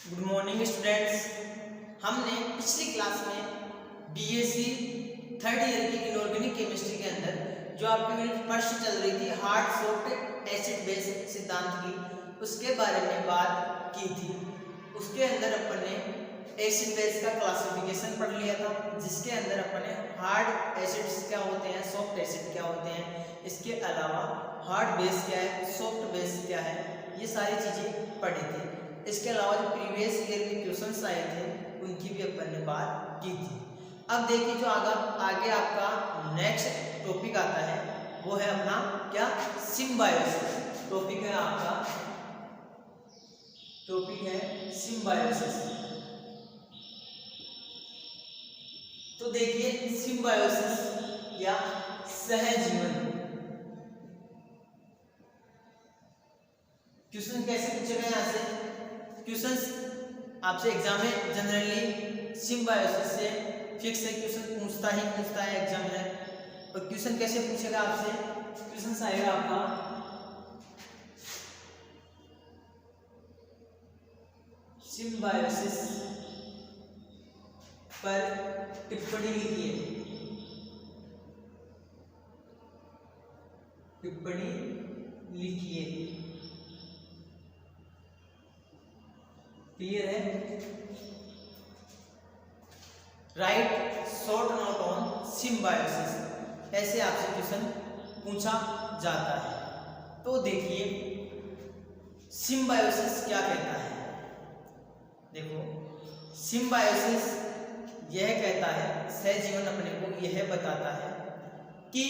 Good morning students. हमने पिछली class में बीएससी थर्ड ईयर की इनऑर्गेनिक केमिस्ट्री के अंदर जो आपकी यूनिट फर्स्ट चल रही थी हार्ड सॉफ्ट एसिड बेस सिद्धांत की, उसके बारे में बात की थी। उसके अंदर अपन ने एसिड बेस का क्लासिफिकेशन पढ़ लिया था, जिसके अंदर अपन ने हार्ड एसिड्स क्या होते हैं, सॉफ्ट एसिड क्या होते हैं, इसके अलावा हार्ड बेस क्या है, सॉफ्ट बेस क्या है, ये सारी चीज़ें पढ़ी थी। इसके अलावा जो प्रीवियस ईयर के क्वेश्चंस आए थे उनकी भी अपन ने बात की थी। अब देखिए जो आगे आपका नेक्स्ट टॉपिक आता है वो है अपना क्या, सिम्बायोसिस। टॉपिक है आपका, टॉपिक है सिम्बायोसिस। तो देखिए सिम्बायोसिस या सहजीवन, क्वेश्चन कैसे पूछेगा यहाँ से। क्वेश्चंस आपसे एग्जाम में जनरली सिम्बायोसिस से फिक्स है, क्वेश्चन पूछता है एग्जामिनर। और क्वेश्चन कैसे पूछेगा आपसे, क्वेश्चन आएगा आपका सिम्बायोसिस पर टिप्पणी लिखिए, टिप्पणी लिखिए। क्लियर है। Right short note on symbiosis, ऐसे आपसे क्वेश्चन पूछा जाता है। तो देखिए सिम्बायोसिस क्या कहता है। देखो सिम्बायोसिस यह कहता है, सहजीवन अपने को यह बताता है कि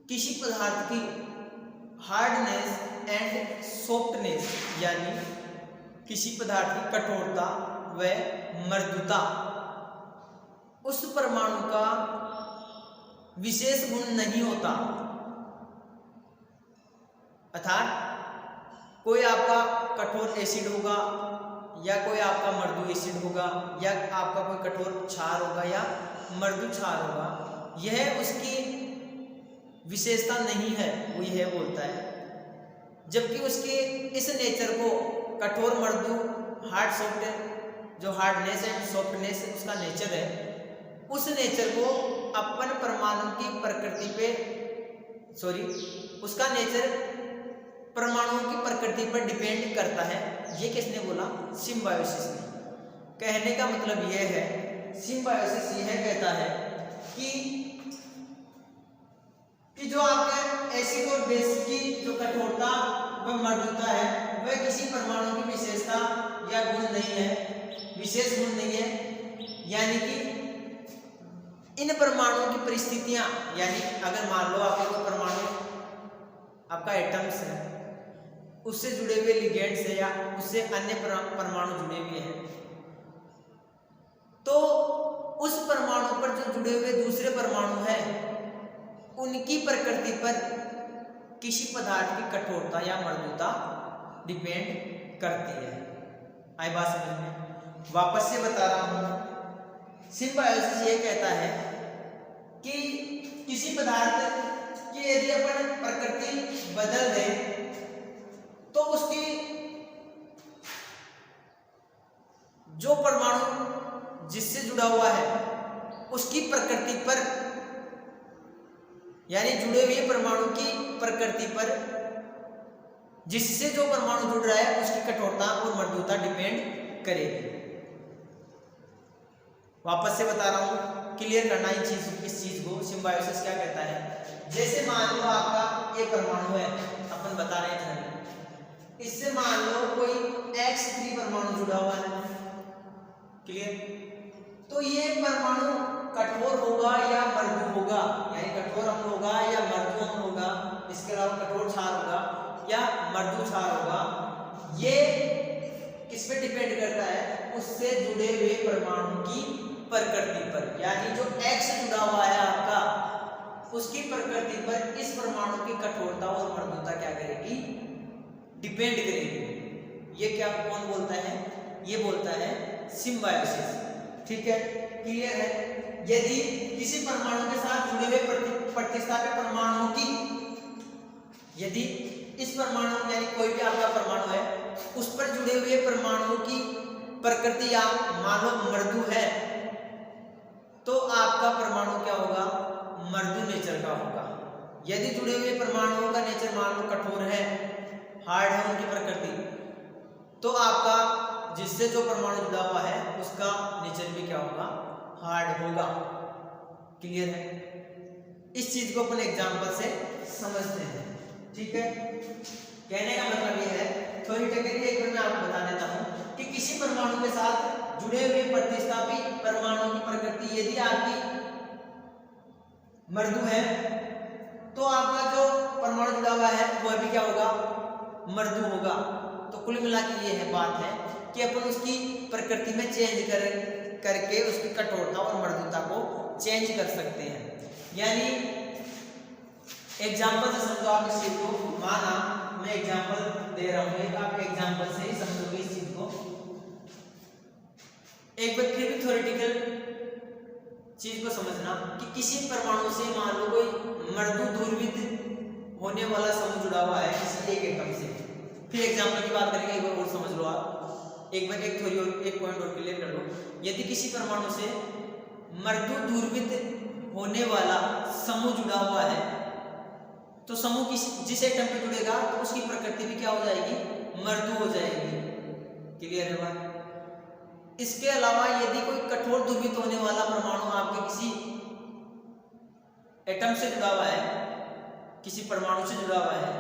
किसी पदार्थ की हार्डनेस एंड सॉफ्टनेस, यानी किसी पदार्थ की कठोरता व मृदुता उस परमाणु का विशेष गुण नहीं होता। अर्थात कोई आपका कठोर एसिड होगा या कोई आपका मृदु एसिड होगा या आपका कोई कठोर क्षार होगा या मृदु क्षार होगा, यह उसकी विशेषता नहीं है, वो यह बोलता है। जबकि उसके इस नेचर को कठोर मृदु हार्ड सॉफ्ट, जो हार्डनेस एंड सॉफ्टनेस उसका नेचर है, उस नेचर को अपन परमाणु की प्रकृति पे उसका नेचर परमाणुओं की प्रकृति पर डिपेंड करता है। ये किसने बोला, सिम्बायोसिस ने। कहने का मतलब यह है, सिम्बायोसिस यह कहता है कि जो आपके एसिड और बेस की जो कठोरता व मृदुता है वह किसी परमाणु की विशेषता या गुण नहीं है, विशेष गुण नहीं है। यानी कि इन परमाणुओं की परिस्थितियां, यानी अगर मान लो आपका कोई परमाणु, आपका एटम्स है, उससे जुड़े हुए लिगेंड्स है या उससे अन्य परमाणु जुड़े हुए हैं, तो उस परमाणु पर जो जुड़े हुए दूसरे परमाणु हैं उनकी प्रकृति पर किसी पदार्थ की कठोरता या मृदुता डिपेंड करती है। आई बात समझ में? वापस से बता रहा हूं, सिम्बायोसिस ये कहता है कि किसी पदार्थ की यदि अपन प्रकृति बदल दे तो उसकी जो परमाणु जिससे जुड़ा हुआ है उसकी प्रकृति पर, यानी जुड़े हुए परमाणु की प्रकृति पर जिससे जो परमाणु जुड़ रहा है उसकी कठोरता और मृदुता डिपेंड करेगी। वापस से बता रहा हूं, क्लियर करना इस चीज को। सिम्बायोसिस क्या कहता है, जैसे मान लो आपका ये परमाणु है, अपन बता रहे थे, इससे मान लो कोई X3 परमाणु जुड़ा हुआ है, क्लियर। तो ये परमाणु कठोर होगा या मृदु होगा, यानी कठोर अम्ल होगा या मृदु अम्ल होगा, इसके अलावा कठोर क्षार होगा या मृदु क्षार होगा, ये किस पे डिपेंड करता है, उससे जुड़े हुए परमाणु की प्रकृति पर। यानी जो X जुड़ा हुआ है आपका, उसकी प्रकृति पर इस परमाणु की कठोरता और मृदुता क्या करेगी, डिपेंड करेगी। ये क्या कौन बोलता है, ये बोलता है सिम्बायोसिस। ठीक है, क्लियर है। यदि किसी परमाणु के साथ जुड़े हुए प्रतिस्थापित परमाणुओं की, यदि इस परमाणु यानी कोई भी आपका परमाणु है उस पर जुड़े हुए परमाणुओं की प्रकृति या मान लो मृदु है, तो आपका परमाणु क्या होगा, मृदु नेचर का होगा। यदि जुड़े हुए परमाणुओं का नेचर मान लो कठोर है, हार्ड है उनकी प्रकृति, तो आपका जिससे जो परमाणु जुड़ा हुआ है उसका नेचर भी क्या होगा, हार्ड होगा। क्लियर है? इस चीज को अपन एग्जांपल से समझते हैं। ठीक है, कहने का मतलब ये है, थ्योरेटिकली एक बार मैं आपको बता देता हूं कि किसी परमाणु के साथ जुड़े हुए प्रतिस्थापी परमाणु की प्रकृति यदि आपकी मृदु है, तो आपका जो परमाणु जुड़ा हुआ है वह भी क्या होगा, मृदु होगा। तो कुल मिला के ये है बात है कि अपन उसकी प्रकृति में चेंज करके उसकी कठोरता और मृदुता को चेंज कर सकते हैं। यानी एग्जांपल से समझो आप इस चीज को, माना मैं एग्जांपल दे रहा हूं, एक आप एग्जांपल से ही समझोगे इस चीज को। एक बार फिर भी थ्योरेटिकल चीज को समझना कि किसी परमाणु से मान लो कोई मृदु ध्रुवित होने वाला समूह जुड़ा हुआ है किसी एक एटम से। फिर एग्जांपल की बात करेंगे, एक बार और समझ लो आप, एक बार एक थ्योरी और एक पॉइंट और क्लियर कर लो। यदि किसी परमाणु से मृदु ध्रुवित होने वाला समूह जुड़ा हुआ है, तो समूह जिस एटम पे जुड़ेगा तो उसकी प्रकृति भी क्या हो जाएगी, मृदु हो जाएगी। क्लियर है बात? इसके अलावा यदि कोई कठोर ध्रुवित होने वाला परमाणु आपके किसी एटम से जुड़ा हुआ है, किसी परमाणु से जुड़ा हुआ है,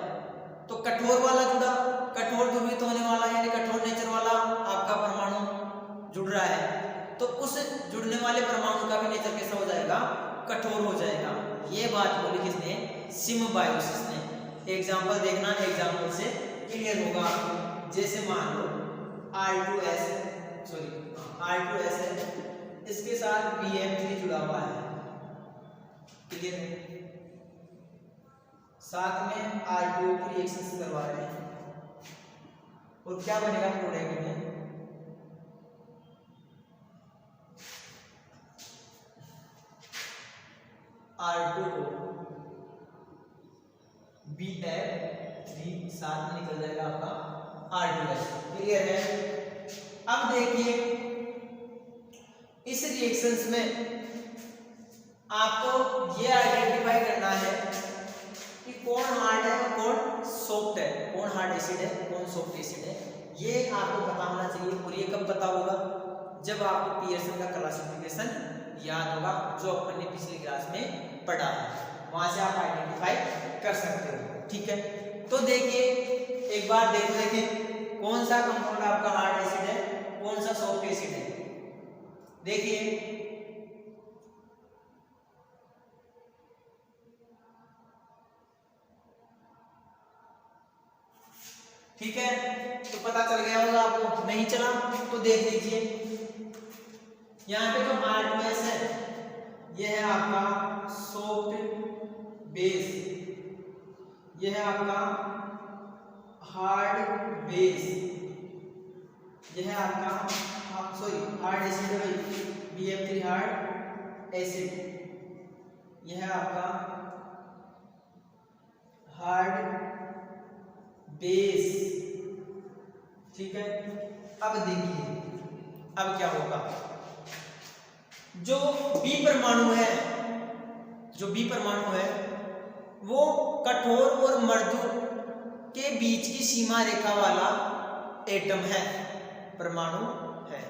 तो कठोर वाला जुड़ा, कठोर ध्रुवित होने वाला यानी कठोर नेचर वाला आपका परमाणु जुड़ रहा है, तो उस जुड़ने वाले परमाणु का भी नेचर कैसा हो जाएगा, कठोर हो जाएगा। ये बात बोली किसने, सिम्बायोसिस ने। एग्जांपल देखना, एग्जांपल से क्लियर होगा। जैसे मान लो R2S है, इसके साथ BF3 जुड़ा हुआ है, क्लियर है, साथ में R2 की रिएक्शन करवा रहे हैं, और क्या बनेगा प्रोडक्ट में, R2O BF3 साथ में निकल जाएगा आपका R2S। क्लियर है? अब देखिए इस रिएक्शंस में आपको ये आइडेंटिफाई करना है कि कौन हार्ड है और कौन सॉफ्ट है, कौन हार्ड एसिड है कौन सॉफ्ट एसिड है। ये आपको पता होना चाहिए। और ये कब पता होगा, जब आपको पियर्सन का क्लासिफिकेशन याद होगा, जो अपन ने पिछली क्लास में पढ़ा है, वहां से आप आइडेंटिफाई कर सकते हो। ठीक है, तो देखिए एक बार देखें कौन सा कंपाउंड आपका हार्ड एसिड है, कौन सा सॉफ्ट एसिड है। देखिए ठीक है, तो पता चल गया होगा आपको, नहीं चला तो देख लीजिए। यहाँ पे जो R2S है ये है आपका सॉफ्ट बेस, ये है आपका हार्ड बेस, ये है आपका हार्ड एसिड है भाई, BF3 हार्ड एसिड, ये है आपका हार्ड बेस। ठीक है, अब देखिए अब क्या होगा, जो B परमाणु है, जो B परमाणु है वो कठोर और मृदु के बीच की सीमा रेखा वाला एटम है, परमाणु है।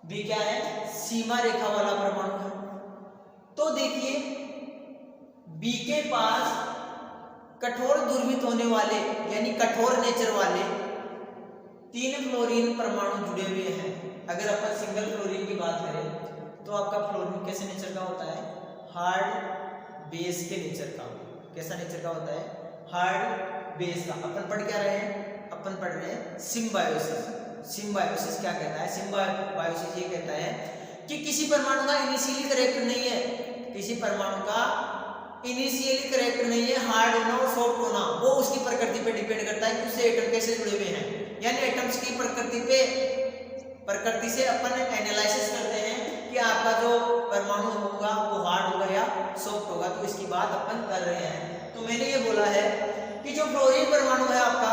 B क्या है, सीमा रेखा वाला परमाणु है। तो देखिए B के पास कठोर ध्रुवित होने वाले यानी कठोर नेचर वाले 3 फ्लोरीन परमाणु जुड़े हुए हैं। अगर अपन सिंगल फ्लोरीन की बात करें तो आपका फ्लोरीन कैसे नेचर का होता है, हार्ड बेस के नेचर का। कैसा नेचर का होता है, हार्ड बेस का। अपन पढ़ क्या रहे हैं, अपन पढ़ रहे हैं सिम्बायोसिस। सिम्बायोसिस क्या कहता है, सिम्बायोसिस ये कहता है कि किसी परमाणु का इनिशियली करेक्टर नहीं है, किसी परमाणु का इनिशियली करेक्टर नहीं है हार्ड होना और सॉफ्ट होना, वो उसकी प्रकृति पे डिपेंड करता है कि उससे एटम कैसे जुड़े हुए हैं। यानी एटम्स की प्रकृति से अपन एनालिसिस करते हैं कि आपका जो परमाणु होगा वो हार्ड होगा या सॉफ्ट होगा, तो इसकी बात अपन कर रहे हैं। तो मैंने ये बोला है कि जो फ्लोरीन परमाणु है आपका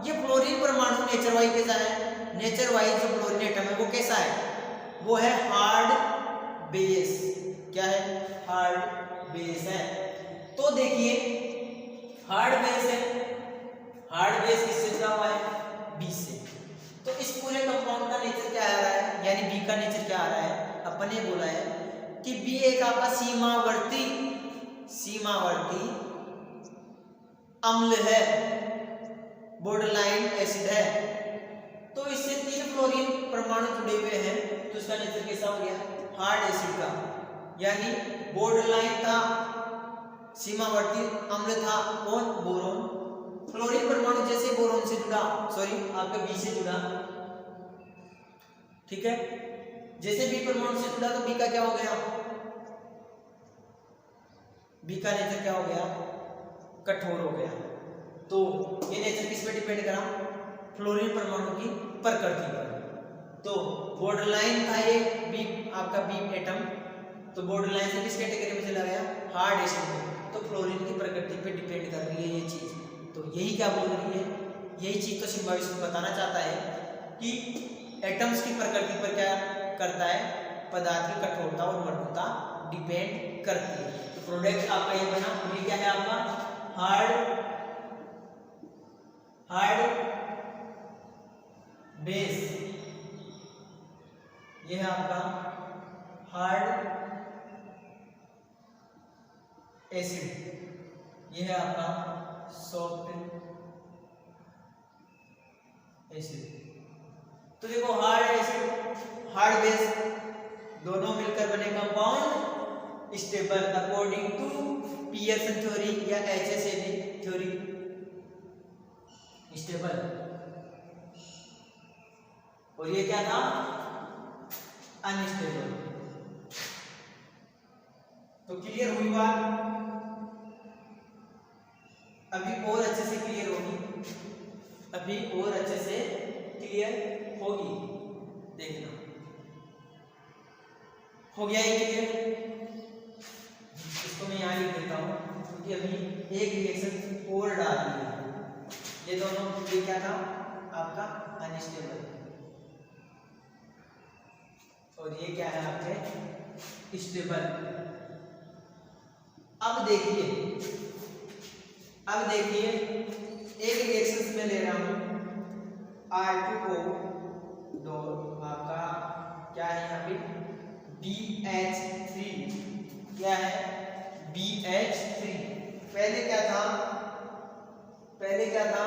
ये फ्लोरीन परमाणु नेचर वाइज कैसा है, नेचर वाइज जो फ्लोरीन एटम है वो कैसा है, वो है हार्ड बेस। क्या है, हार्ड बेस है। तो देखिए हार्ड बेस है, हार्ड बेस किससे जुड़ा हुआ है, बी से। तो इस पूरे कंपाउंड का नेचर क्या आ रहा है, यानी बी का नेचर क्या आ रहा है, अपन ने बोला है कि बी एक आपका सीमावर्ती अम्ल है, बॉर्डरलाइन एसिड है। तो इससे 3 फ्लोरीन परमाणु जुड़े हुए हैं, तो इसका नेचर कैसा हो गया, हार्ड एसिड का, यानी बॉर्डरलाइन था, सीमावर्ती अम्ल था कौन, बोरोन। फ्लोरीन परमाणु जैसे बोरोन से जुड़ा, सॉरी आपका बी से जुड़ा, ठीक है, जैसे बी परमाणु से जुड़ा तो बी का क्या हो गया, बी का नेचर क्या हो गया, कठोर हो गया। तो ये नेचर किस पे डिपेंड करा, फ्लोरीन परमाणु की प्रकृति पर। तो बॉर्डरलाइन था ये बी, आपका बी एटम, तो बॉर्डरलाइन से किस कैटेगरी में चला गया, हार्ड एसिड में। तो फ्लोरीन की प्रकृति पे डिपेंड कर रही है ये चीज। तो यही क्या बोल रही है, यही चीज तो सिम्बायोसिस बताना चाहता है कि एटम्स की प्रकृति पर क्या करता है, पदार्थ की कठोरता और मृदुता डिपेंड करती है। तो प्रोडक्ट आपका ये बना, ये क्या है आपका हार्ड बेस, ये है आपका हार्ड एसिड, ये है आपका सॉफ्ट एसिड। तो देखो हार्ड एसिड, हार्ड बेस दोनों मिलकर बने compound stable according to Pearson theory या HSAB थ्योरी, स्टेबल। और ये क्या था, अनस्टेबल। तो क्लियर हुई बात, अभी और अच्छे से क्लियर होगी, अभी और अच्छे से क्लियर होगी, देखना हो गया ये क्लियर। इसको मैं यहाँ लिख देता हूँ क्योंकि अभी एक रिएक्शन और डाल दिया। ये दोनों, ये क्या था आपका अनस्टेबल, और ये क्या है आपके स्टेबल। अब देखिए एक रिएक्शन में ले रहा हूं R2O दो, आपका क्या है यहाँ पे BH3, क्या है BH3। पहले क्या था,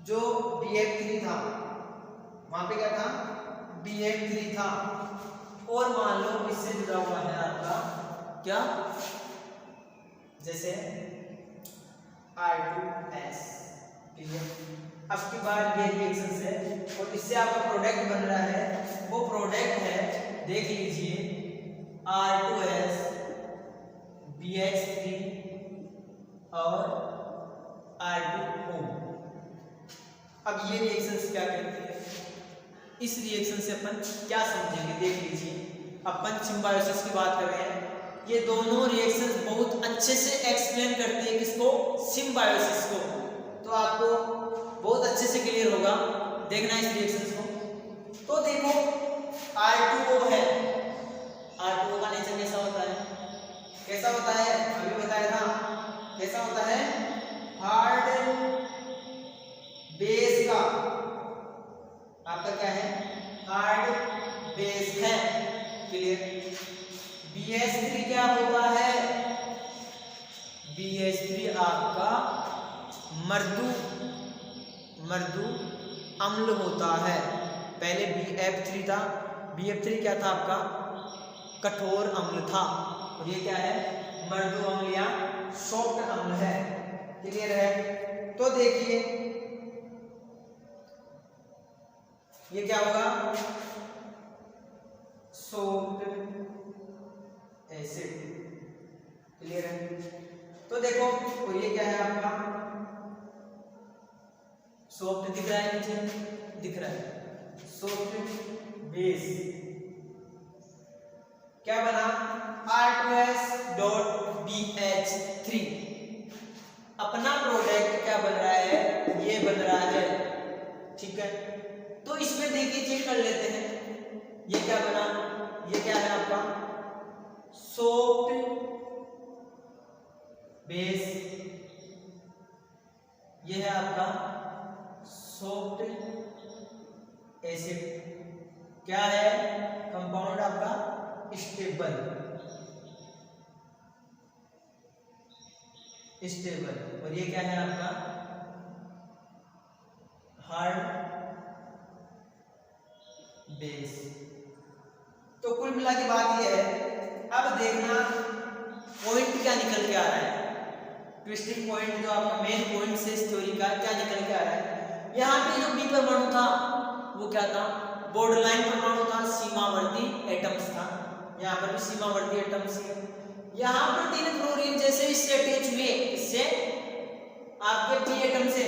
जो BF3 था वहां पे क्या था, BF3 था, और मान लो इससे जुड़ा हुआ है आपका क्या, जैसे R2S। अब की बार ये रिएक्शन है और इससे आपका प्रोडक्ट बन रहा है, वो प्रोडक्ट है, देख लीजिए R2S BH3 और R2O। अब ये रिएक्शन क्या करती है, इस रिएक्शन से अपन क्या समझेंगे, देख लीजिए अपन सिम्बायोसिस की बात कर रहे हैं। ये दोनों रिएक्शंस बहुत अच्छे से एक्सप्लेन करती है किसको, सिम्बायोसिस को। तो आपको बहुत अच्छे से क्लियर होगा, देखना इस रिएक्शंस को। तो देखो R2O है, R2O का नेचर कैसा होता है, अभी बताया था, कैसा होता है, हार्ड बेस का, आपका क्या है, हार्ड बेस है, क्लियर। BH3 क्या होता है, BH3 आपका मृदु अम्ल होता है। पहले BF3 था, BF3 क्या था आपका, कठोर अम्ल था, और ये क्या है, मृदु अम्ल या सॉफ्ट अम्ल है, क्लियर है। तो देखिए ये क्या होगा, सॉफ्ट एसिड, क्लियर है। तो देखो, और ये क्या है आपका, सॉफ्ट दिख रहा है, नीचे दिख रहा है, सॉफ्ट बेस क्या बना, R2S.BH3, अपना प्रोडक्ट क्या बन रहा है, ये बन रहा है। ठीक है, तो इसमें देखिए चेक कर लेते हैं, ये क्या बना, ये क्या है आपका सॉफ्ट बेस, ये है आपका सॉफ्ट एसिड, क्या है कंपाउंड आपका स्टेबल, और ये क्या है आपका हार्ड बेस। तो कुल मिला के बात ये है, अब देखना पॉइंट क्या निकल के आ रहा है, ट्विस्टिंग पॉइंट जो आपका मेन पॉइंट से इस थ्योरी का क्या निकल के आ रहा है। यहाँ पे जो बी परमाणु था वो क्या था, बॉर्डरलाइन परमाणु था, सीमावर्ती एटम्स था, यहाँ पर भी सीमावर्ती एटम्स है। यहाँ पर 3 फ्लोरीन जैसे इससे अटैच हुए, इससे आपके बी एटम से,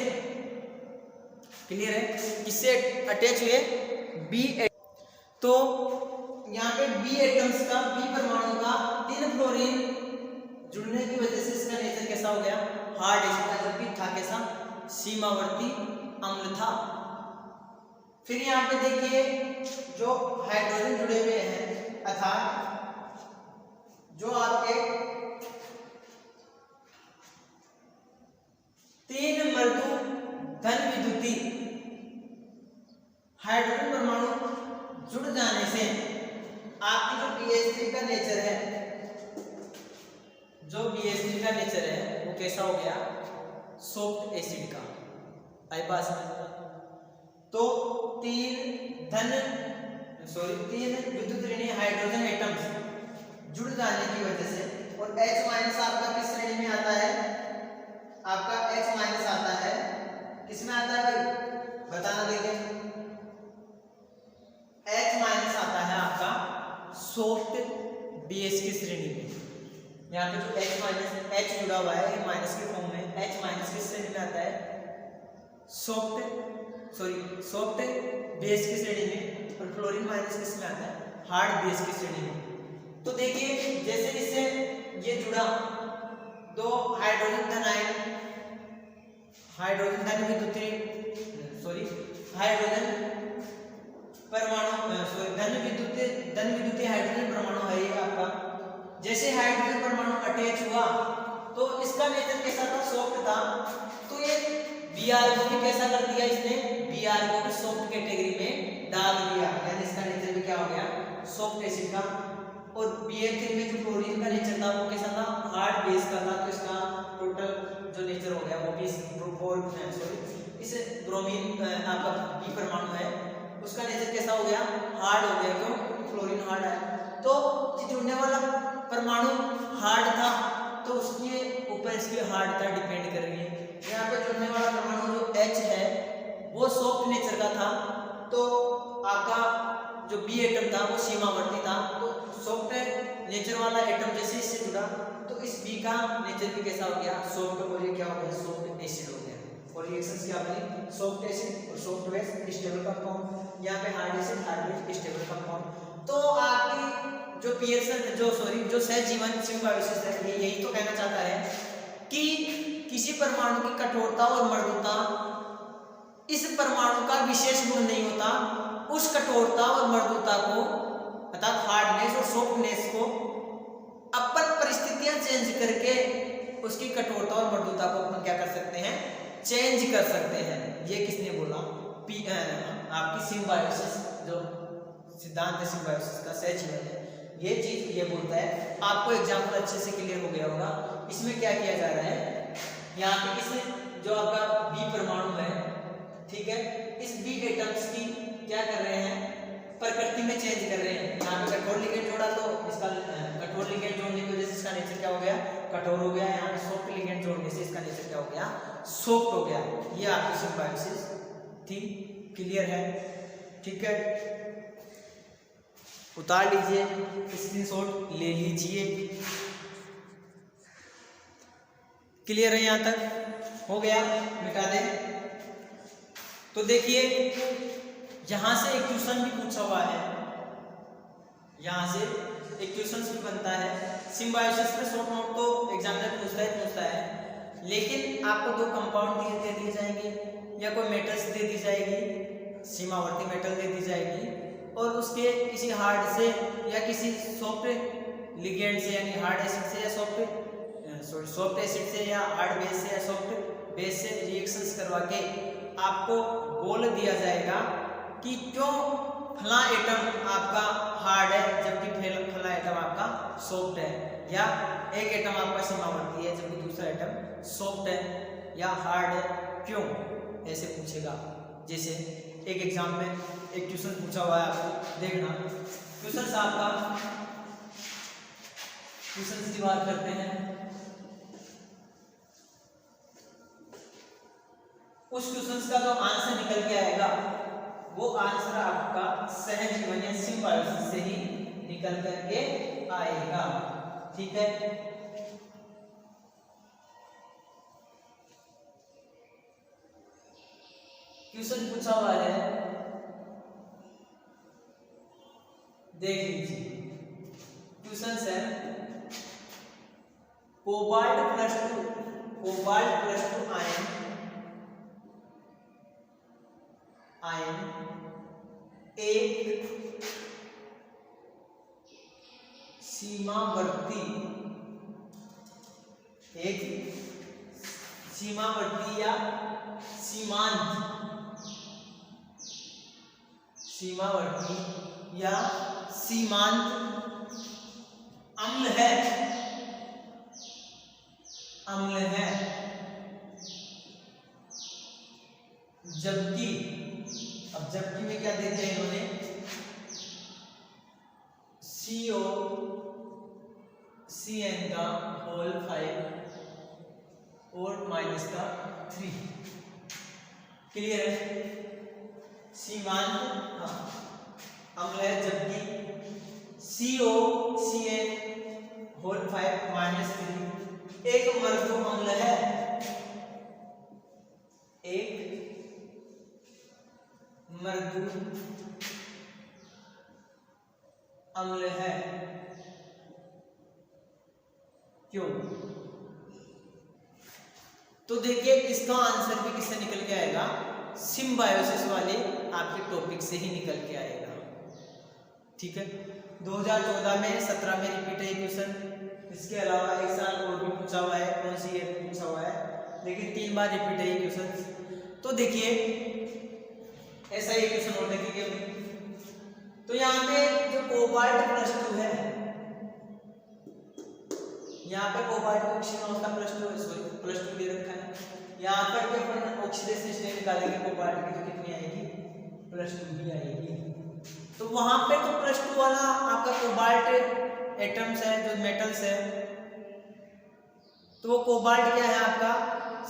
क्लियर है, किससे अटैच हुए बी, तो यहाँ पे बी एटम्स का, बी परमाणु का 3 फ्लोरीन जुड़ने की वजह से इसका नेचर कैसा हो गया, हार्ड एसिड था, जबकि था कैसा सीमावर्ती अम्ल था। फिर यहाँ पे देखिए जो हाइड्रोजन जुड़े हुए हैं, अर्थात जो आपके 3 मृदु धन विद्युती हाइड्रोजन परमाणु जुड़ जाने से आपकी जो BH3 का नेचर है, जो BH3 का नेचर है वो कैसा हो गया, सॉफ्ट एसिड का। आई बात समझ, तो 3 विद्युत ऋणी हाइड्रोजन एटम्स जुड़ जाने की वजह से, और H- आपका किस श्रेणी में आता है, आपका H- आता है, किसमें आता है भाई बताना, देखें H- आता है आपका सॉफ्ट बेस की श्रेणी में। यहाँ पे जो H जुड़ा हुआ है माइनस के फॉर्म में, H- किस श्रेणी में आता है, सॉफ्ट बेस की श्रेणी में, और फ्लोरीन माइनस किस में आता है, हार्ड बेस की श्रेणी में। तो देखिए जैसे इससे ये जुड़ा, 2 हाइड्रोजन धन आयन, हाइड्रोजन परमाणु, धन विद्युतीय हाइड्रोजन परमाणु है ये आपका। जैसे हाइड्रोजन परमाणु अटैच हुआ तो इसका नेचर कैसा था, सॉफ्ट था, तो ये Br को भी कैसा कर दिया इसने, Br को भी सॉफ्ट कैटेगरी में डाल दिया, यानी इसका नेचर भी क्या हो गया, सॉफ्ट एसिड का। और BF3 में जो फ्लोरीन का नेचर था वो कैसा था, हार्ड बेस का था, तो इसका टोटल जो नेचर हो गया वो भी इस ब्रोमीन आपका बी परमाणु है उसका नेचर कैसा हो गया, हार्ड हो गया, क्यों, फ्लोरीन हार्ड है। तो जुड़ने वाला परमाणु हार्ड था, तो उसके ऊपर इसकी हार्डता डिपेंड कर रही है। यहाँ पे जुड़ने वाला परमाणु जो H है वो सॉफ्ट नेचर का था, तो आपका जो बी एटम था वो सीमावर्ती था, तो सॉफ्ट नेचर वाला एटम जैसे इससे जुड़ा तो इस बी का नेचर भी कैसा हो गया, सॉफ्ट, और ये क्या हो गया, सॉफ्ट एसिड हो गया। और रिएक्शंस क्या बनी, सॉफ्ट एसिड और सॉफ्ट बेस स्टेबल कंपाउंड, यहाँ पे hard acid hard base stable compound. तो आपकी जो पियर्सन जो सहजीवन सिम्बायोसिस है, ये यही तो कहना चाहता है कि किसी परमाणु की कठोरता और मृदुता इस परमाणु का विशेष गुण नहीं होता, उस कठोरता और मृदुता को अर्थात हार्डनेस और सॉफ्टनेस को अपन परिस्थितियां चेंज करके उसकी कठोरता और मृदुता को अपन क्या कर सकते हैं, चेंज कर सकते हैं। ये किसने बोला, आपकी सिम्बायोसिस जो सिद्धांत है सिम्बायोसिस का, सहजीवन है, ये चीज ये बोलता है। आपको एग्जाम्पल अच्छे से क्लियर हो गया होगा। इसमें क्या किया जा रहा है, यहाँ पे इस जो आपका बी परमाणु है, ठीक है, इस बी एटम्स की क्या कर रहे हैं, प्रकृति में चेंज कर रहे हैं। यहाँ पे कठोर लिगेंड जोड़ा तो इसका कठोर लिगेंड जोड़ने की वजह से इसका नेचर क्या हो गया, कठोर हो गया। यहाँ पे सॉफ्ट लिगेंड जोड़ने से इसका नेचर क्या हो गया, सॉफ्ट हो गया। ये आपकी सिम्बायोसिस थी, क्लियर है, ठीक है, उतार लीजिए, स्क्रीनशॉट ले लीजिए। क्लियर है, यहाँ तक हो गया, मिटा दें। तो देखिए यहां से एक क्वेश्चन भी पूछा हुआ है, यहां से एक क्वेश्चन भी बनता है सिम्बायोसिस में, शॉर्ट नोट तो एग्जामिनर पूछता है लेकिन आपको दो कंपाउंड दे दिए जाएंगे या कोई मेटल्स दे दी जाएगी, सीमावर्ती मेटल दे दी जाएगी, और उसके किसी हार्ड से या किसी सॉफ्ट लिगेंड से यानी हार्ड एसिड से या सॉफ्ट एसिड से या हार्ड बेस से या सॉफ्ट बेस से रिएक्शंस करवा के आपको बोल दिया जाएगा कि क्यों फला एटम आपका हार्ड है जबकि फला एटम आपका सॉफ्ट है, या एक एटम आपका सीमावर्ती है जबकि दूसरा एटम सॉफ्ट है या हार्ड है, क्यों, ऐसे पूछेगा। जैसे एक एग्जाम में एक क्वेश्चन पूछा हुआ है, आपको देखना क्वेश्चन आपका, क्वेश्चन की बात करते हैं। उस क्वेश्चन का जो आंसर निकल के आएगा वो आंसर आपका सहजीवन या सिम्बायोसिस से ही निकल करके आएगा, ठीक है। क्वेश्चन पूछा हुआ है, देख लीजिए क्वेश्चन है कोबाल्ट प्लस टू आयन एक सीमावर्ती या सीमांत अम्ल है, जबकि में क्या देते हैं इन्होंने COCN का होल 5 और माइनस का 3, क्लियर है। सीमांत अम्ल है जबकि COCN होल 5 माइनस 3 एक मर्दू अम्ल है, एक मर्दू अम्ल है, क्यों? तो देखिए इसका आंसर भी किससे निकल के आएगा, सिम्बायोसिस वाले आपके टॉपिक से ही निकल के आएगा, ठीक है। 2014 में 17 में रिपीट है क्वेश्चन, इसके अलावा एक साल और भी पूछा हुआ है, कौन सी ईयर पूछा हुआ है, लेकिन 3 बार रिपीट है क्वेश्चन। तो देखिए ऐसा ही क्वेश्चन और देखेंगे अभी। तो यहाँ पे जो कोबाल्ट प्लस 2 है, यहाँ पे कोबाल्ट ऑक्सीजन का प्लस 2 दे रखा है, यहाँ पर भी अपन ऑक्सीडेशन स्टेट निकालेंगे कोबाल्ट की, तो कितनी आएगी, +2 ही आएगी। तो वहां पे तो +2 वाला आपका कोबाल्ट एटम्स है, जो मेटल्स है, तो वो कोबाल्ट क्या है आपका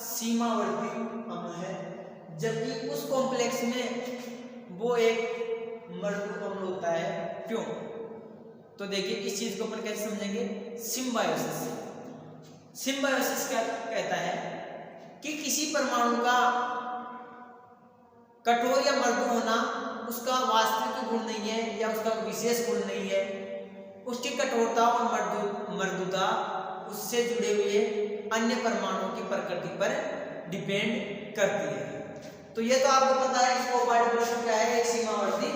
सीमावर्ती अम्ल है, जबकि उस कॉम्प्लेक्स में वो एक मर्दू अम्ल होता है, क्यों? तो देखिए इस चीज को अपन कैसे समझेंगे, सिम्बायोसिस। सिम्बायोसिस क्या कहता है कि किसी परमाणु का कठोर या मृदु होना उसका वास्तविक गुण नहीं है या उसका विशेष गुण नहीं है, उसकी कठोरता और मृदुता उससे जुड़े हुए अन्य परमाणुओं की प्रकृति पर डिपेंड करती है। तो ये तो आपको पता है कि कोबाल्ट प्लस क्या है, एक सीमावर्ती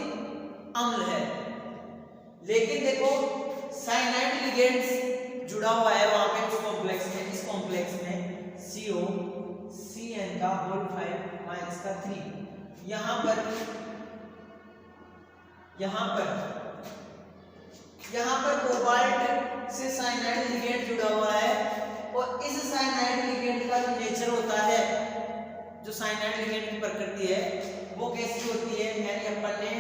अम्ल है। लेकिन देखो साइनाइड लिगेंड्स जुड़ा हुआ है वहां पे उस कॉम्प्लेक्स में, इस कॉम्प्लेक्स में COCN का होल 5 माइनस का 3, यहाँ पर कोबाल्ट से साइनाइड लिगेंड जुड़ा हुआ है, और इस साइनाइड लिगेंड का जो नेचर होता है, जो साइनाइड लिगेंड की प्रकृति है वो कैसी होती है, यानी अपन ने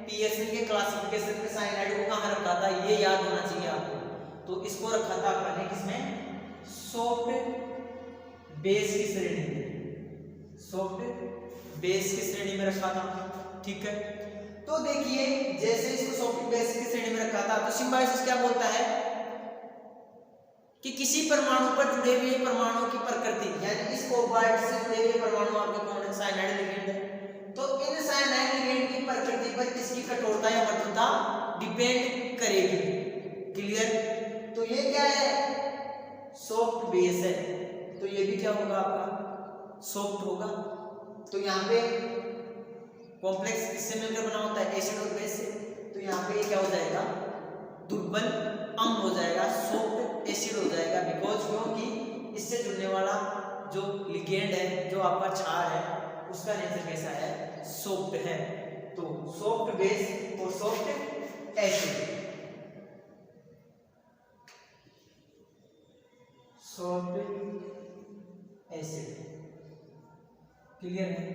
पीएसएन के क्लासिफिकेशन में साइनाइड को कहाँ रखा था ये याद होना चाहिए आपको। तो इसको रखा था अपन ने किसमें, सॉफ्ट बेस की श्रेणी में, सॉफ्ट बेस की श्रेणी में रखा था, ठीक है। तो देखिए जैसे इसको सॉफ्ट बेस की श्रेणी में रखा था, तो सिम्बायोसिस क्या बोलता है कि किसी परमाणु पर जुड़े हुए परमाणु की प्रकृति, यानी इस कोबाल्ट से जुड़े हुए परमाणु आपके कौन है, साइनाइड लिगेंड है, तो इन साइनाइड लिगेंड की प्रकृति पर इसकी कठोरता या मृदुता डिपेंड करेगी, क्लियर। तो ये क्या है, सॉफ्ट बेस है, तो ये भी क्या होगा आपका सॉफ्ट होगा। तो यहाँ पे कॉम्प्लेक्स किससे मिलकर बना होता है, एसिड और बेस से, तो यहाँ पे क्या हो जाएगा, दुर्बल अम्ल हो जाएगा, सॉफ्ट एसिड हो जाएगा। बिकॉज क्योंकि इससे जुड़ने वाला जो लिगेंड है, जो आपका क्षार है, उसका नेचर कैसा है, सॉफ्ट है। तो सॉफ्ट बेस और soft acid, soft acid, clear है।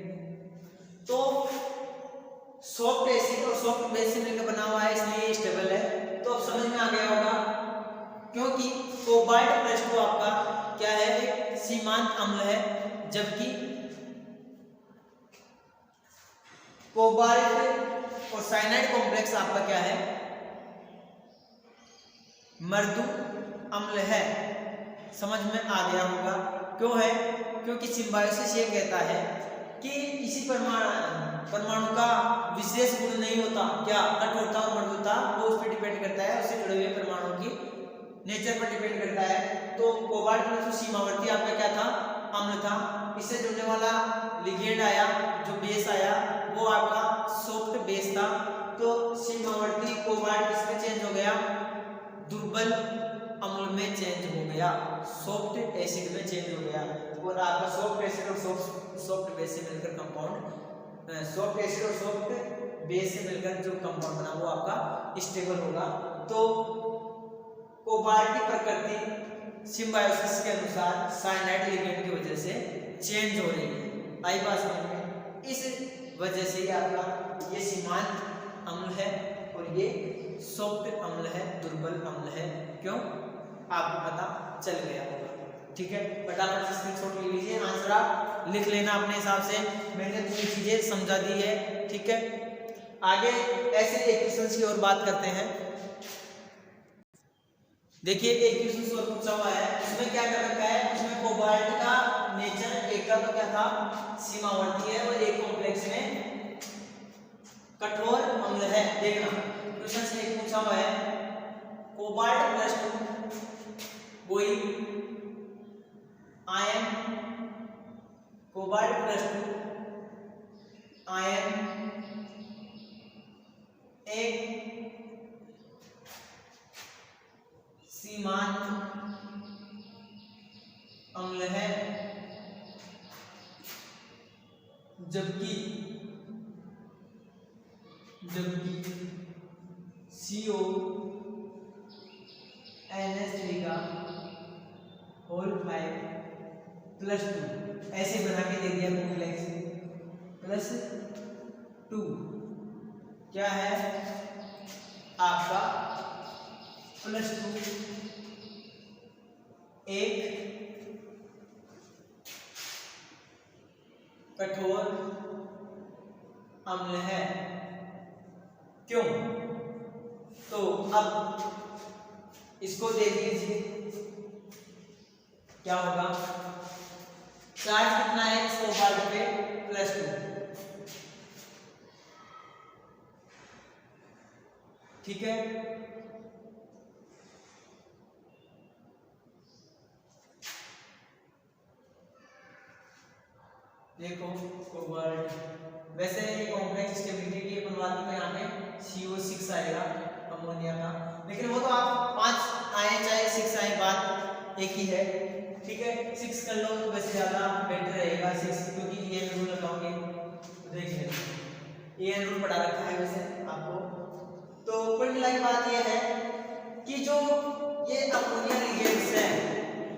तो सॉफ्ट एसिड और सॉफ्ट बेस से मिलकर बना हुआ है, इसलिए स्टेबल है। तो अब समझ में आ गया होगा, क्योंकि कोबाल्ट +2 आपका क्या है, एक सीमांत अम्ल है, जबकि कोबाल्ट और साइनाइड कॉम्प्लेक्स आपका क्या है, मृदु अम्ल है। समझ में आ गया होगा, क्यों है, क्योंकि सिम्बायोसिस ये कहता है कि किसी परमाणु का विशेष गुण नहीं होता, क्या, कठोरता और मृदुता, वो उस पर डिपेंड करता है, उससे जुड़े हुए परमाणु की नेचर पर डिपेंड करता है। तो कोबाल्ट +2 सीमावर्ती आपका क्या था, अम्ल था। इससे जुड़ने वाला लिगेंड आया, जो बेस आया, वो आपका सॉफ्ट बेस था। तो सीमावर्ती कोबाल्ट किसमें चेंज हो गया, दुर्बल अम्ल में चेंज हो गया, सॉफ्ट एसिड में चेंज हो गया। और आपका सॉफ्ट एसिड और सॉफ्ट बेस से मिलकर कंपाउंड, सॉफ्ट एसिड और सॉफ्ट बेस से मिलकर जो कंपाउंड बना वो आपका स्टेबल होगा। तो कोबाल्ट की प्रकृति सिम्बायोसिस के अनुसार साइनाइड लिगेंड की वजह से चेंज हो रही है। आई बात समझ में, इस वजह से ही आपका ये सीमांत अम्ल है और ये सॉफ्ट अम्ल है, दुर्बल अम्ल है। क्यों, आपको पता चल गया होगा। ठीक है, फटाफट से स्क्रीनशॉट ले लीजिए, आंसर आप लिख लेना अपने हिसाब से, मैंने पूरी चीजें समझा दी है। ठीक है, आगे ऐसे इक्वेशंस की और बात करते हैं। देखिए एक क्वेश्चन और पूछा हुआ है, उसमें क्या कर रखा है, उसमें कोबाल्ट का नेचर, एक का तो क्या था, सीमावर्ती है, और एक कॉम्प्लेक्स में कठोर अम्ल है। देखना क्वेश्चन से एक पूछा हुआ है, कोबाल्ट +2 वही आयन, कोबाल्ट +2 आयन एक सीमांत अम्ल है, जबकि CONH3 का होल 5 +2 ऐसे बना के दे दिया कॉम्प्लेक्स +2 क्या है आपका +2 एक कठोर अम्ल है। क्यों, तो अब इसको देख लीजिए क्या होगा, चार्ज कितना है इस कोबाल्ट पे, +2। ठीक है, देखो कोबाल्ट, वैसे ये कॉम्प्लेक्स स्टेबिलिटी की अपन बात करें, यहाँ पे CO6 आएगा अमोनिया का, लेकिन वो तो आप 5 आए चाहे 6 आए, बात एक ही है। ठीक है, 6 कर लो तो वैसे ज्यादा बेटर रहेगा 6, क्योंकि ये रूल लगाओगे तो देखिए ये रूल पढ़ा रखा है वैसे आपको। तो कुल मिला के बात ये है कि जो ये अमोनिया लिगेंड्स है,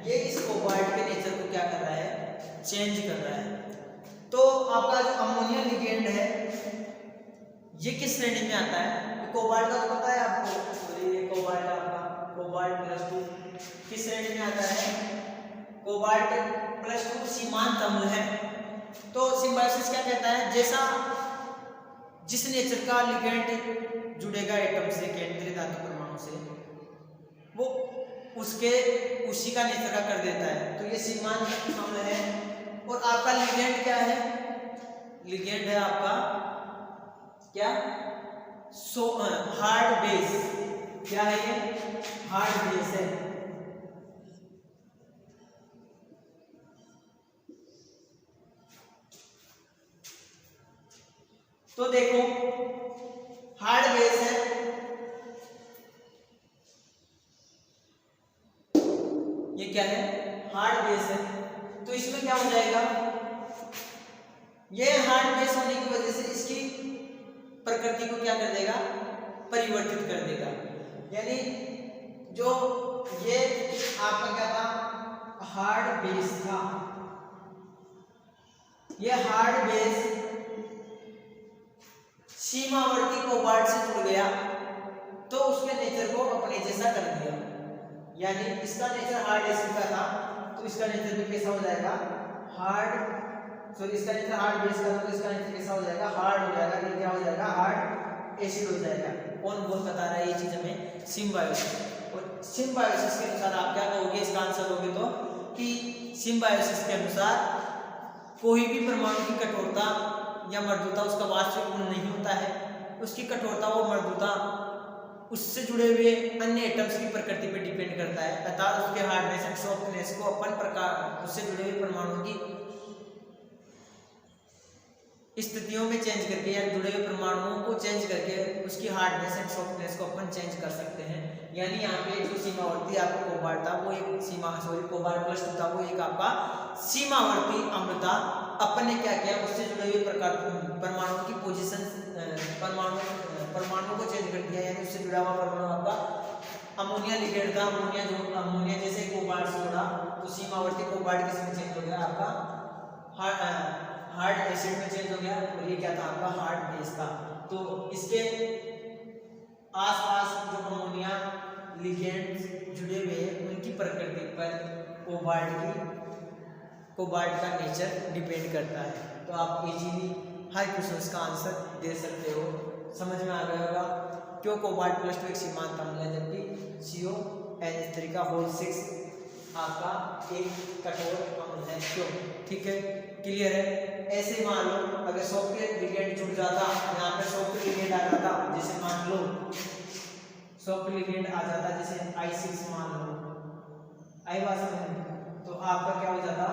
ये इस कोबाल्ट के नेचर को क्या कर रहा है, चेंज कर रहा है। तो आपका जो अमोनिया लिगेंड है ये किस श्रेणी में आता है, कोबाल्ट का तो पता है आपको, ये कोबाल्ट आपका कोबाल्ट +2 किस श्रेणी में आता है, कोबाल्ट +2 सीमांत अम्ल है। तो सिम्बायोसिस क्या कहता है, जैसा जिस नेचर का लिगेंड जुड़ेगा एटम से, केंद्रीय धातु परमाणु से, वो उसी का नेचर का कर देता है। तो ये सीमांत अम्ल है। और आपका लिगेंड क्या है, लिगेंड है आपका क्या, हार्ड बेस, क्या है ये, हार्ड बेस है। तो देखो हार्ड बेस है, ये क्या है, हार्ड बेस है। तो इसमें क्या हो जाएगा, ये हार्ड बेस होने की वजह से इसकी प्रकृति को क्या कर देगा, परिवर्तित कर देगा। यानी जो ये आपका क्या था, हार्ड बेस था, ये हार्ड बेस सीमावर्ती कोबाल्ट से जुड़ गया तो उसके नेचर को अपने जैसा कर दिया। यानी इसका नेचर हार्ड एसिड का था तो इसका नेचर भी कैसा हो जाएगा, हार्ड, सॉरी इसका नेचर हार्ड बेस का था तो इसका नेचर कैसा हो जाएगा, हार्ड हो जाएगा। ये क्या हो जाएगा, हार्ड एसिड हो जाएगा। कौन बता रहा है ये चीज हमें, सिम्बायोसिस। और सिम्बायोसिस के अनुसार आप क्या कहोगे, इसका आंसर होगे तो कि सिम्बायोसिस के अनुसार कोई भी परमाणु की कठोरता या मृदुता उसका वास्तविक गुण नहीं होता है, उसकी कठोरता वो मृदुता उससे जुड़े हुए अन्य एटम्स की प्रकृति पर डिपेंड करता है। अर्थात उसके हार्डनेस एंड सॉफ्टनेस को अपन प्रकार उससे जुड़े हुए परमाणु की स्थितियों में चेंज करके या जुड़े हुए परमाणुओं को चेंज करके उसकी हार्डनेस एंड सॉफ्टनेस को अपन चेंज कर सकते हैं। यानी यहाँ पे जो सीमावर्ती आपका कोबाल्ट था वो एक कोबाल्ट प्लस था, वो एक आपका सीमावर्ती अम्ल था। अपन ने क्या किया, उससे जुड़े हुए प्रकार परमाणु की पोजीशन परमाणु को चेंज कर दिया। यानी उससे जुड़ा हुआ परमाणु आपका अमोनिया लिगेंड था, अमोनिया जैसे कोबाल्ट से जुड़ा तो सीमावर्ती कोबाल्ट किसमें चेंज हो गया, आपका हार्ड एसिड में चेंज हो गया। और ये क्या था, आपका हार्ड बेस था। तो इसके आसपास जो अमोनिया लिगेंड्स जुड़े हुए हैं उनकी प्रकृति पर कोबाल्ट का नेचर डिपेंड करता है। तो आप इजीली हर क्वेश्चन का आंसर दे सकते हो। समझ में आ गया होगा क्यों कोबाल्ट प्लस 2 एक सीमांत अम्ल है जबकि CONH3 का होल 6 आपका एक कठोर अम्ल है, क्यों। ठीक है, क्लियर है। ऐसे मान लो अगर सॉफ्ट लिगेंड जुड़ जाता, यहाँ पे सॉफ्ट लिगेंड आ जाता, जैसे मान लो सॉफ्ट लिगेंड आ जाता जैसे I6 मान लो, आई बात समझ, तो आपका क्या हो जाता,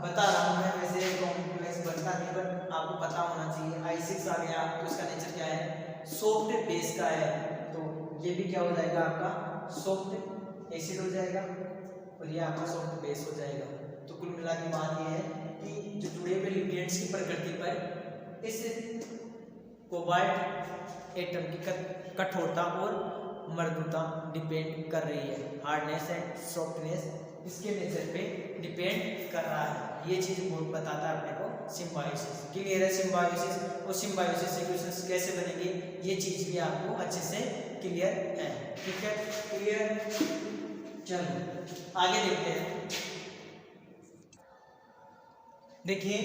बता रहा हूँ मैं, वैसे कॉम्प्लेक्स बनता नहीं बट आपको पता होना चाहिए। I6 आ गया तो इसका नेचर क्या है, सॉफ्ट बेस का है, तो ये भी क्या हो जाएगा, आपका सॉफ्ट एसिड हो जाएगा और ये आपका सॉफ्ट बेस हो जाएगा। तो कुल मिला के बात ये है कि जो जुड़े हुए लिगेंड्स की प्रकृति पर इस कोबाल्ट एटम की कठोरता और मृदुता डिपेंड कर रही है। हार्डनेस एंड सॉफ्टनेस इसके नेचर पे डिपेंड कर रहा है। ये चीज बहुत बताता है अपने को सिम्बायोसिस। क्लियर है, सिम्बायोसिस और सिम्बायोसिस इक्वेशंस कैसे बनेंगे ये चीज भी आपको अच्छे से क्लियर है। ठीक है, क्लियर। चलो आगे देखते हैं। देखिए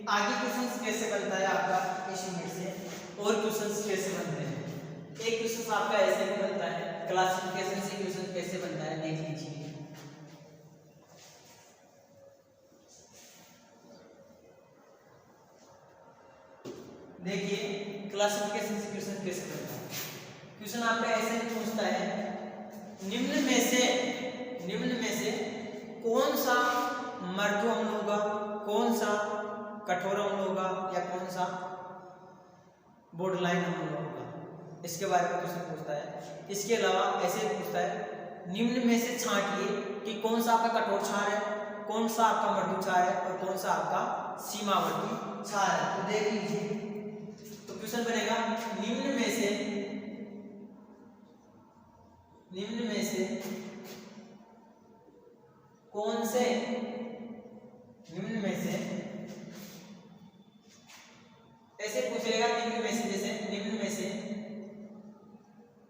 आगे क्वेश्चंस कैसे बनता है आपका इस यूनिट से, और क्वेश्चंस कैसे बनते हैं। एक क्वेश्चन आपका ऐसे भी बनता है, क्लासिफिकेशन से क्वेश्चन कैसे बनता है देख लीजिए। देखिए क्लासिफिकेशन से क्वेश्चन कैसे बनता है। क्वेश्चन आपका ऐसे पूछता है, निम्न में से कौन सा मृदु अम्ल होगा, कौन सा कठोर अम्ल होगा या कौन सा बॉर्डरलाइन अम्ल होगा, इसके बारे में क्वेश्चन पूछता है। इसके अलावा ऐसे पूछता है, निम्न में से छांटिए कि कौन सा आपका कठोर क्षार है, कौन सा आपका मृदु क्षार है और कौन सा आपका सीमावर्ती क्षार है। तो देख लीजिए, तो क्वेश्चन बनेगा, निम्न में से कौन से, निम्न में से ऐसे पूछेगा, निम्न में से, जैसे निम्न में से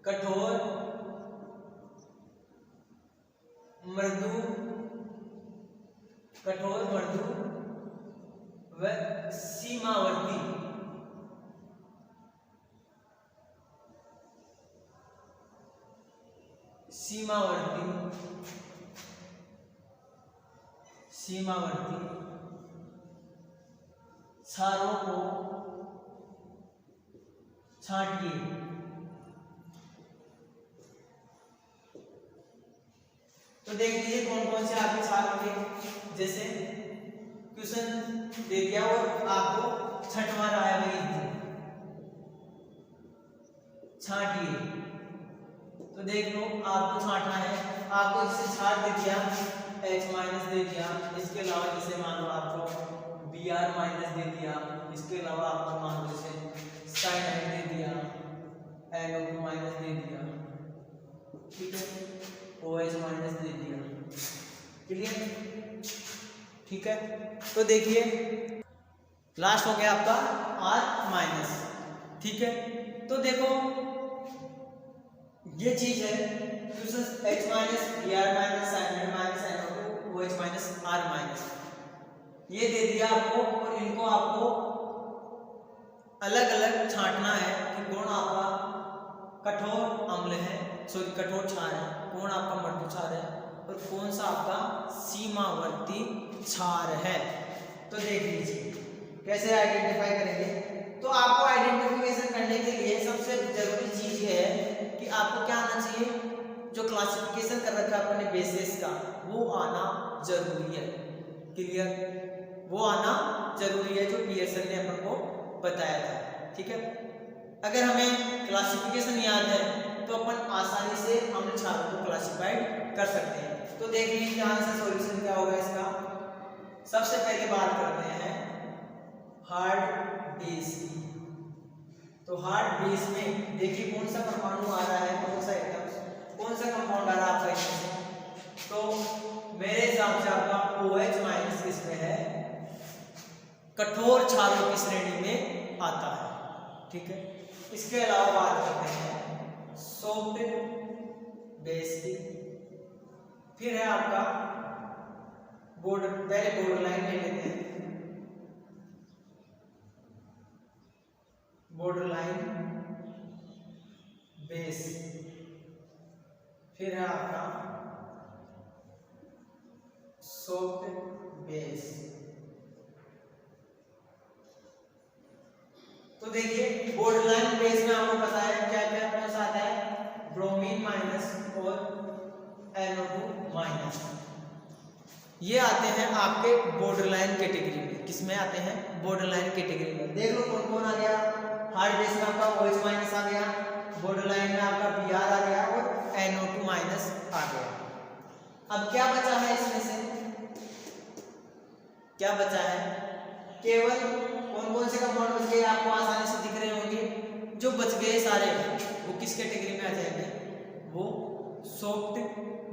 कठोर मृदु व सीमावर्ती क्षारों को छांटिए। तो देख लीजिए कौन कौन से आपके क्षार होंगे। जैसे क्वेश्चन दे दिया और आपको छठवां राय में छांटिए। तो देख लो आपको छांटना है, आपको इससे छांट दे दिया, H माइनस दे दिया, इसके अलावा जैसे मान लो आपको Br माइनस दे दिया, इसके अलावा आपको मान लो जैसे साइन दे दिया, NO2 माइनस दे दिया, ठीक है, OH माइनस दे दिया, क्लियर, ठीक है। तो देखिए लास्ट हो गया आपका R माइनस, ठीक है। तो देखो ये चीज है H माइनस Br माइनस साइन minus NO2 OH minus R minus, ये दे दिया आपको, और इनको आपको अलग अलग छांटना है कि कौन आपका कठोर अम्ल है, सॉरी कठोर क्षार है, कौन आपका मृदु क्षार है, और कौन सा आपका सीमावर्ती क्षार है। तो देख लीजिए कैसे आइडेंटिफाई करेंगे। तो आपको आइडेंटिफिकेशन करने के लिए सबसे जरूरी चीज ये है कि आपको क्या आना चाहिए, जो क्लासिफिकेशन कर रखा है अपने बेसिस का वो आना जरूरी है, क्लियर, वो आना जरूरी है जो पियर्सन ने अपन को बताया था, ठीक है। अगर हमें क्लासिफिकेशन याद है तो अपन आसानी से अम्ल क्षारों को क्लासिफाइड कर सकते हैं। तो देख लीजिए ध्यान से सॉल्यूशन क्या होगा इसका। सबसे पहले बात करते हैं हार्ड बेस की। तो हार्ड बेस में देखिए कौन सा परमाणु आ रहा है, कौन सा एटम, कौन सा कंपाउंड आ रहा है आपका इसमें। तो मेरे हिसाब से आपका OH माइनस किसमें है, कठोर क्षारों की श्रेणी में आता है, ठीक है। इसके अलावा बात करते हैं सॉफ्ट बेस की। फिर है आपका बॉर्डर, पहले बॉर्डर लाइन ले लेते हैं, बॉर्डर लाइन बेस। फिर है आपका सॉफ्ट बेस। तो देखिए बॉर्डर लाइन बेस में आपको पता है क्या क्या कौन सा आता है, ब्रोमीन माइनस और NO2 माइनस, ये आते हैं आपके बॉर्डर लाइन कैटेगरी में। किसमें आते हैं, बॉर्डर लाइन कैटेगरी में। देख लो कौन कौन आ गया, हार्ड बेस में आपका OH माइनस आ गया, बॉर्डर लाइन में आपका Br आ गया और NO2 माइनस आ गया। अब क्या बचा है इसमें से, क्या बचा है, केवल कौन कौन से कंपाउंड बच गए आपको आसानी से दिख रहे होंगे। जो बच गए सारे वो किस कैटेगरी में आ जाएंगे, वो सॉफ्ट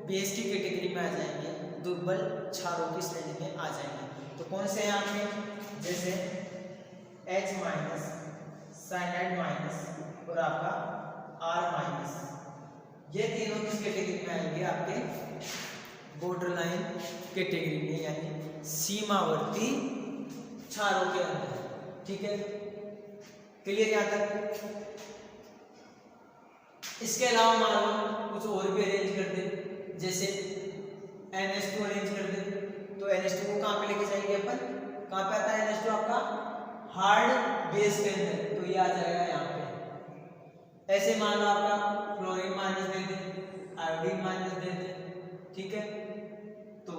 बेस की कैटेगरी में आ जाएंगे, दुर्बल क्षारों की श्रेणी में आ जाएंगे। तो कौन से हैं आपके, जैसे H माइनस, साइनाइड माइनस और आपका R माइनस, ये तीनों किस कैटेगरी में आएंगे, आपके बॉर्डर लाइन कैटेगरी में, यानी सीमावर्ती क्षारों के अंदर, ठीक है, क्लियर यहाँ तक। इसके अलावा मान लो कुछ और भी अरेंज कर दे, जैसे NH2 अरेंज कर दे, तो NH2 को कहाँ पे लेके जाएंगे अपन, कहाँ पे आता है NH2 आपका हार्ड बेस के अंदर, तो ये आ जाएगा यहाँ पे। ऐसे मान लो आपका फ्लोरीन माइनस दे दे, आयोडीन माइनस दे दे, ठीक है, तो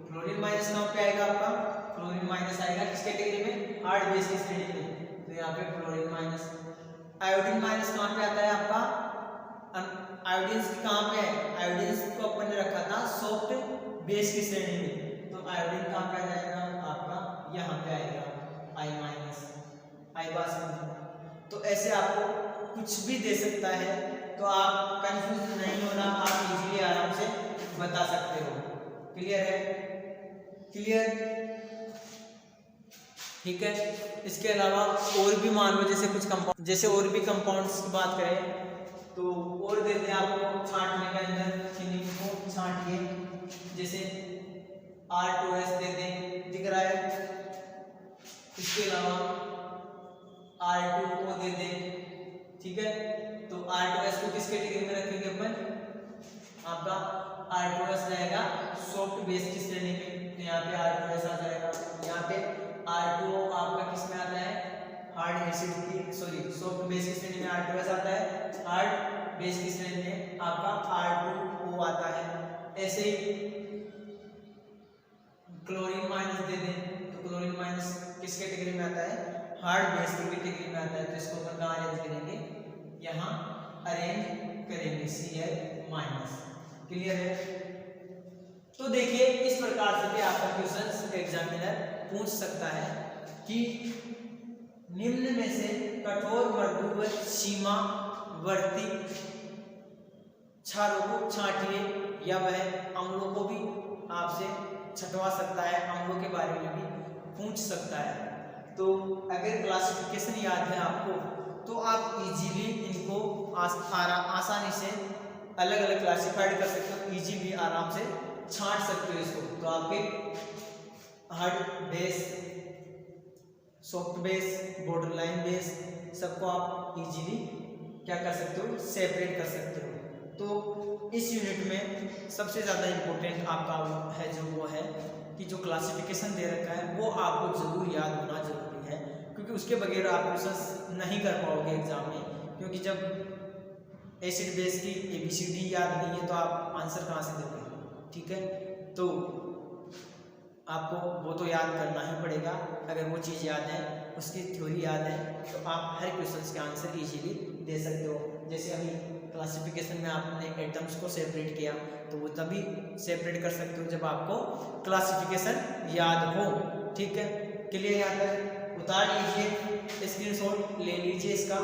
फ्लोरीन माइनस कहाँ पे आएगा आपका, फ्लोरीन माइनस आएगा किस कैटेगरी में, हार्ड बेस की श्रेणी में, तो यहाँ पे फ्लोरीन माइनस। आयोडीन माइनस कहाँ पे आता है आपका, आयोडीन कहाँ पे है, आयोडीन को अपन ने रखा था सॉफ्ट बेस की श्रेणी में, तो आयोडीन कहाँ पे आ जाएगा आपका, यहाँ पे आएगा I माइनस, I पास में। तो ऐसे आपको कुछ भी दे सकता है, तो आप कंफ्यूज नहीं होना, आप इजीली आराम से बता सकते हो, क्लियर है, क्लियर, ठीक है। इसके अलावा और भी मान लो जैसे कुछ कंपाउंड, जैसे और भी कंपाउंड्स की बात करें तो और देते हैं आपको छांटने के अंदर, चीनी को छांटिए, जैसे R2S दे दें, दिख रहा है। इसके अलावा R2O दे दें, ठीक है, तो R2S को किस कैटेगरी में रखेंगे अपन, आपका R2S रहेगा सॉफ्ट बेस की श्रेणी में, तो यहाँ पे R2S आ जाएगा। यहाँ पे R2O आपका किस में आता है, हार्ड एसिड की, सॉरी सॉफ्ट बेस की श्रेणी में R2S आता है, हार्ड बेस की श्रेणी में आपका R2O आता है। ऐसे ही क्लोरीन माइनस दे दें, तो क्लोरीन माइनस किस कैटेगरी में आता है, हार्ड बेस की कैटेगरी में आता है, तो इसको अपन कहाँ अरेंज करेंगे, यहाँ HCl माइनस। क्लियर है? तो देखिए इस प्रकार से भी आपका क्वेश्चन एग्जामिनर पूछ सकता है कि निम्न में से कठोर मृदु सीमावर्ती क्षारों को छांटिए, या वह अम्लों को भी आपसे छटवा सकता है, अम्लों के बारे में भी पूछ सकता है। तो अगर क्लासिफिकेशन याद है आपको तो आप इजीली इनको आसानी से अलग अलग क्लासिफाइड कर सकते हो, इजीली आराम से छांट सकते हो इसको। तो आपके hard base, soft base, border line base सबको आप इजीली क्या कर सकते हो, सेपरेट कर सकते हो। तो इस यूनिट में सबसे ज़्यादा इम्पोर्टेंट आपका है जो वो है कि जो क्लासिफिकेशन दे रखा है वो आपको ज़रूर याद होना जरूरी है, क्योंकि उसके बगैर आप क्वेश्चन नहीं कर पाओगे एग्जाम में। क्योंकि जब एसिड बेस की ABCD याद नहीं है तो आप आंसर कहाँ से दोगे? ठीक है, तो आपको वो तो याद करना ही पड़ेगा। अगर वो चीज़ याद है, उसकी थ्योरी याद है, तो आप हर क्वेश्चन के आंसर इजीली दे सकते हो। जैसे अभी क्लासिफिकेशन में आपने एटम्स को सेपरेट किया, तो वो तभी सेपरेट कर सकते हो जब आपको क्लासिफिकेशन याद हो। ठीक है, क्लियर? यहाँ तक उतार लीजिए, स्क्रीनशॉट ले लीजिए इसका।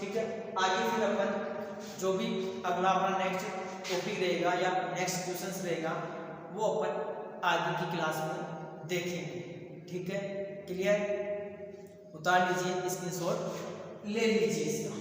ठीक है, आगे फिर अपन जो भी अगला अपना नेक्स्ट टॉपिक रहेगा या नेक्स्ट क्वेश्चन रहेगा वो अपन आगे की क्लास में देखेंगे। ठीक है, क्लियर? उतार लीजिए, स्क्रीनशॉट ले लीजिए इसका।